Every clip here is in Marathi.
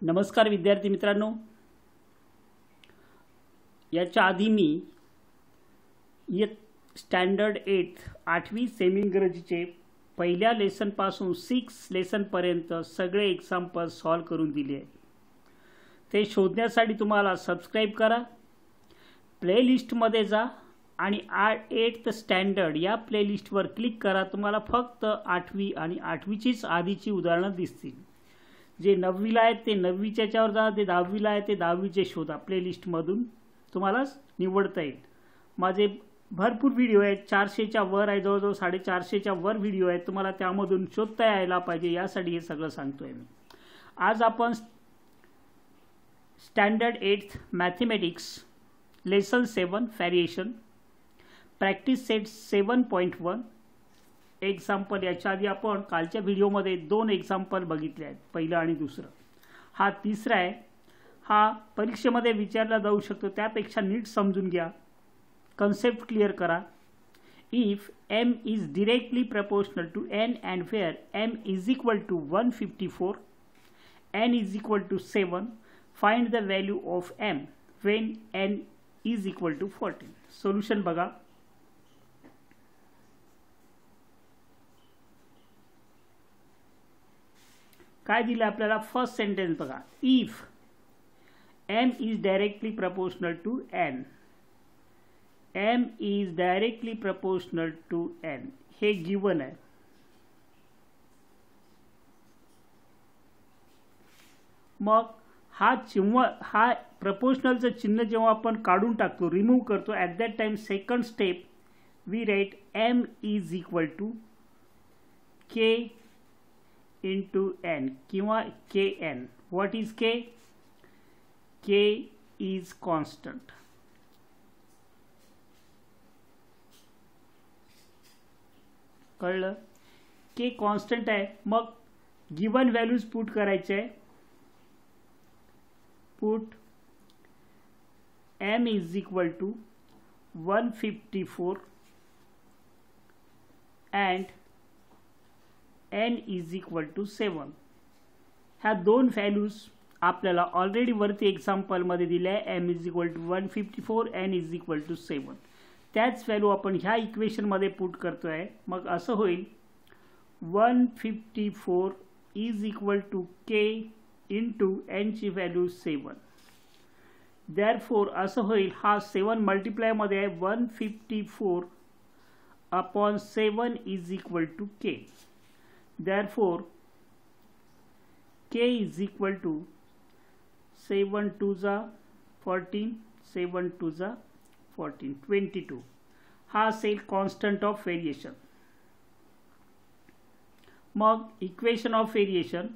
नमस्कार विद्यार्थी मित्रांनो, याच्या आधी मी स्टँडर्ड 8वी सेमी इंग्रजीचे पहिल्या लेसन पासून 6 लेसन पर्यंत सगळे एग्जाम्पल सॉल्व करून दिले आहेत। ते शोधण्यासाठी तुम्हाला सबस्क्राइब करा, प्लेलिस्ट मध्ये जा आणि 8th स्टँडर्ड या प्लेलिस्टवर क्लिक करा। तुम्हाला फक्त 8वी आणि 8वीचीच आधीची उदाहरणे दिसतील। जे 9वीला आहेत ते 9वीच्या याच्यावर जा, ते 10वीला आहे ते 10वीचे शोधा। प्लेलिस्टमधून तुम्हाला निवडता येईल। माझे भरपूर व्हिडिओ आहेत, 400च्या वर आहे, जवळजवळ 450च्या वर व्हिडिओ आहेत। तुम्हाला त्यामधून शोधता यायला पाहिजे, यासाठी हे सगळं सांगतोय मी। आज आपण standard 8th mathematics lesson 7 variation practice set 7.1 example. याच्या आधी आपण कालच्या व्हिडिओमध्ये 2 एक्झाम्पल बघितले आहेत, पहिला आणि दुसरा। हा तिसरा आहे। हा परीक्षेमध्ये विचारला जाऊ शकतो, त्यापेक्षा नीट समजून घ्या, कन्सेप्ट क्लियर करा। If m is directly proportional to n and where m is equal to 154, n is equal to 7, find the value of m when n is equal to 14। Solution बघा। काय दिलं आपल्याला? फर्स्ट सेंटेन्स बघा, if m is directly proportional to n, m is directly proportional to n, हे गिवन आहे। मग हा प्रपोर्शनलचं चिन्ह जेव्हा आपण काढून टाकतो, रिमूव्ह करतो, at that time second step we write m is equal to k into n किंवा kn। what is k? k is constant। कळलं? k कॉन्स्टंट आहे। मग गिवन व्हॅल्यूज पुट करायचे आहे। Put m is equal to 154 and n is equal to 7। ह्या दोन व्हॅल्यूज आपल्याला ऑलरेडी वरती एक्झाम्पल मध्ये दिल्या आहे। m is equal to 154, n is equal to 7। त्याच व्हॅल्यू आपण ह्या इक्वेशन मध्ये पुट करतोय। मग असं होईल 154 is equal to k into n ची व्हॅल्यू 7। therefore असं होईल, हा 7 मल्टिप्लाय मध्ये आहे, 154 upon 7 is equal to k। therefore k is equal to 7 2s 14, 7 2s 14, 22। हा असेल कॉन्स्टंट ऑफ व्हेरिएशन। मग equation of variation,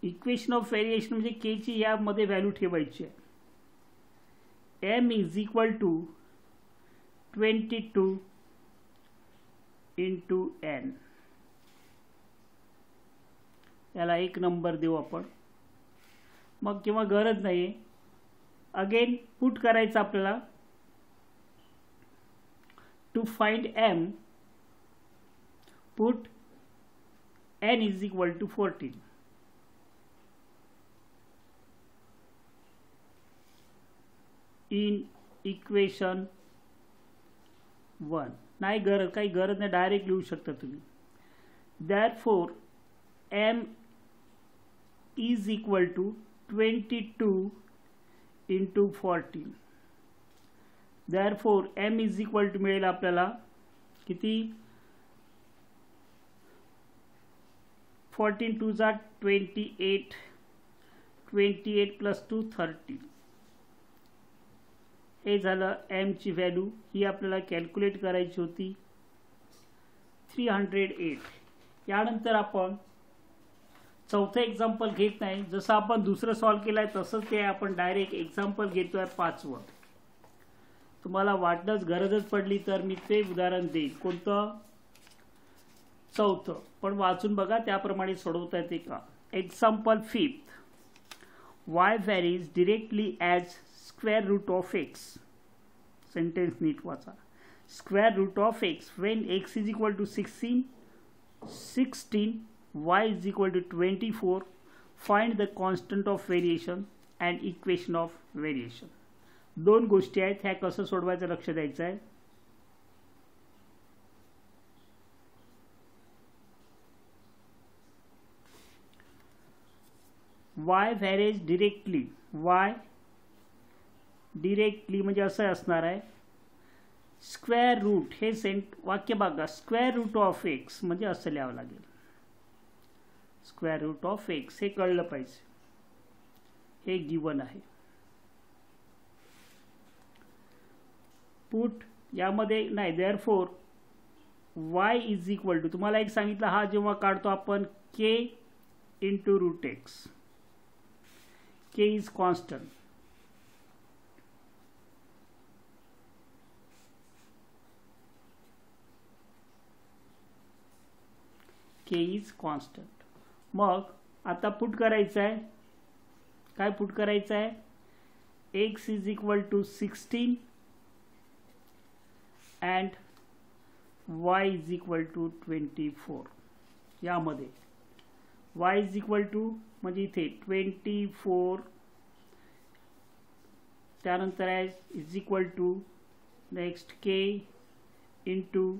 equation of variation म्हणजे k ची यामध्ये व्हॅल्यू ठेवायची आहे। m is equal to 22 into n। याला 1 नंबर देऊ आपण। मग किंवा गरज नाही, अगेन पुट करायचं आपल्याला। To find m put n is equal to 14। In equation 1 नाही गरज, काही गरज नाही, डायरेक्ट लिहू शकता तुम्ही। therefore m is equal to 22 into 14। therefore m is equal to मिळेल आपल्याला किती? 14 2s 28, 28 plus 2 30। हे झालं m ची व्हॅल्यू। ही आपल्याला कॅल्क्युलेट करायची होती, 308। यानंतर आपण चौथं एक्झाम्पल घेत नाही, जसं आपण दुसरं सॉल्व केलंय तसंच ते आपण डायरेक्ट एक्झाम्पल घेतोय 5वं। तुम्हाला वाटलंच गरजच पडली तर मी ते उदाहरण देईल। कोणतं? चौथं, पण वाचून बघा, त्याप्रमाणे सोडवता येते का। Example 5th, y varies directly as square root of x, sentence नीट वाचा, square root of x when x is equal to 16, y is equal to 24, find the constant of variation and equation of variation. दोन गोष्टी आहेत, ह्या कसं सोडवायचं लक्ष द्यायचं आहे. y व्हॅरेज डिरेक्टली, y डिरेक्टली म्हणजे असं असणार आहे, स्क्वेअर रूट, हे वाक्य बघा, स्क्वेअर रूट ऑफ एक्स म्हणजे असं लिहावं लागेल, स्क्वेअर रूट ऑफ एक्स, हे कळलं पाहिजे, हे गिवन आहे. पुट यामध्ये नाही, therefore y is equal to, तुम्हाला एक सांगितलं, हा जेव्हा काढतो आपण k into root x, k is constant, k is constant. मग आता पुट करायचं आहे, काय पुट करायचं आहे, x is equal to 16 and y is equal to 24. यामध्ये y इज इक्वल टू म्हणजे इथे 24, त्यानंतर आहे is equal to next k into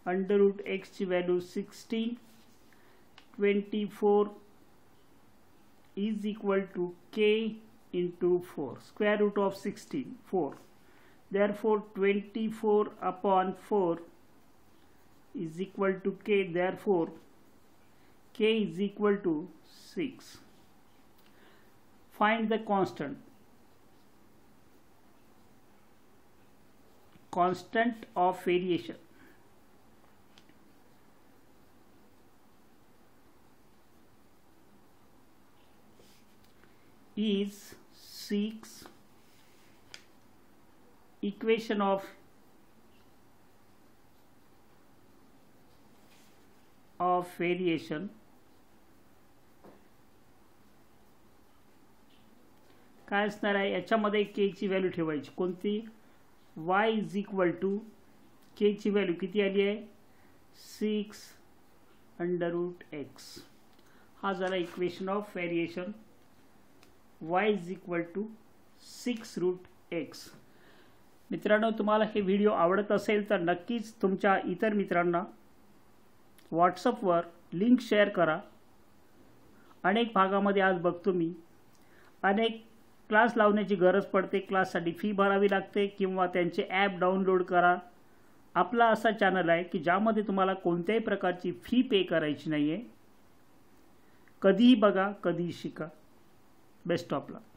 under root एक्सची value 16, 24 is equal to k into 4, square root of 16, 4. Therefore 24 upon 4 is equal to k, therefore k is equal to 6. Find the constant. Constant of variation is 6. Equation of variation काय असणार आहे, याच्यामध्ये k ची व्हॅल्यू ठेवायची, कोणती, y is equal to k ची व्हॅल्यू किती आली आहे, 6 अंडर रूट एक्स. हा झाला equation of variation, y is equal to 6 root x. मित्रांनो, तुम्हाला हे व्हिडिओ आवडत असेल तर नक्कीच तुमच्या इतर मित्रांना व्हॉट्सअपवर लिंक शेअर करा. अनेक भागामध्ये आज बघतो मी, अनेक क्लास लावण्याची गरज पडते, क्लाससाठी फी भरावी लागते किंवा त्यांचे ॲप डाउनलोड करा. आपला असा चॅनल आहे की ज्यामध्ये तुम्हाला कोणत्याही प्रकारची फी पे करायची नाही आहे. कधीही बघा, कधीही शिका. Best of luck.